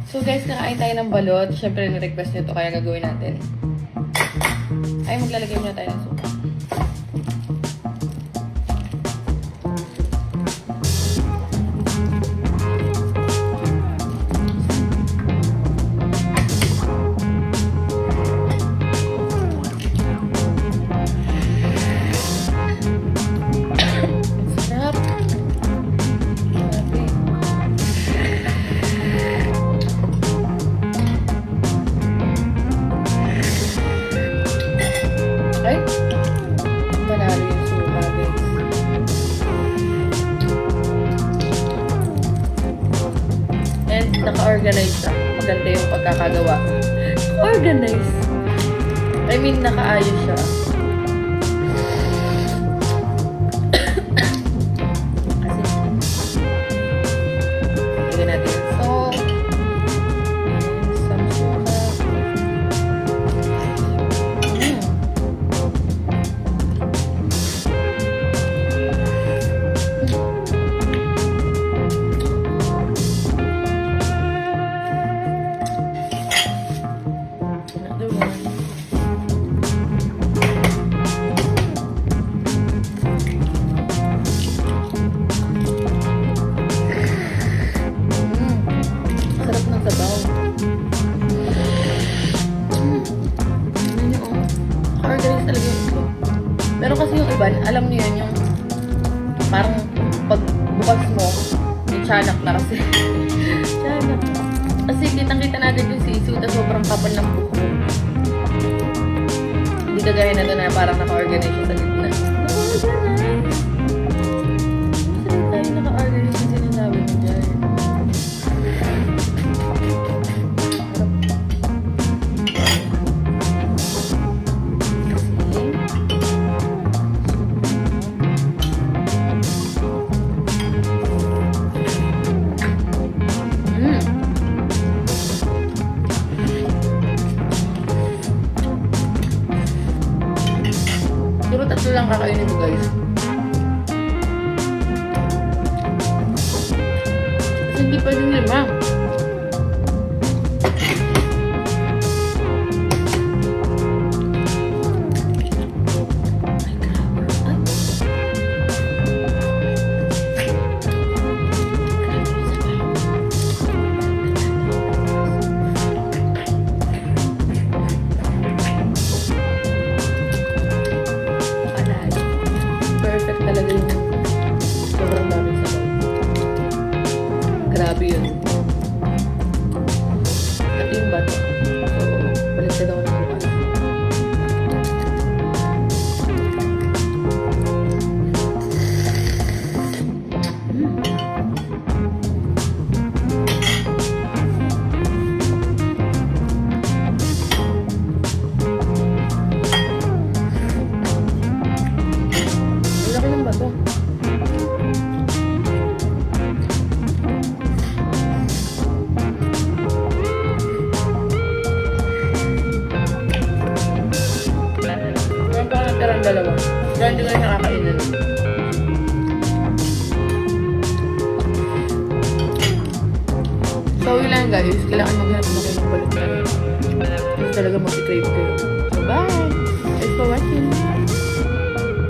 So guys, nakain tayo ng balot. Siyempre, ni-request nyo to, kaya gagawin natin. Ay, maglalagay muna tayo ng suka. Ay, panalo yung suka, guys. And naka-organize na. Maganda yung pagkakagawa. Organize. I mean, nakaayos siya. Kasi, lagyan natin yung salt. And some suka. Sarap ng sabaw. Organize talaga yung ito. Pero kasi yung iba, alam niyo yun, yung parang pag bukas mo, may tiyanak na kasi. Tiyanak. Kasi kitang-kita natin yung sisiw na sobrang kapal ng buko. Hindi kagaya na ito na parang naka-organize siya sa gitna. Naka-organize! Saan tayo naka-organize yung sinasabi mo dyan? Siguro tatlo lang kakainin mo, guys. Kasi hindi pwedeng lima. Perfect talaga yung sobrang daming sabaw. Grabe yun. At yung bato. So, baliktad ako ng bukas. Laki ng bato. Meron pa natirang dalawa. Kaya hindi ko yung nakakainin. So, yun lang guys. Kailangan maghanap na kayo ng balik na. Kasi talaga mag-crave kayo.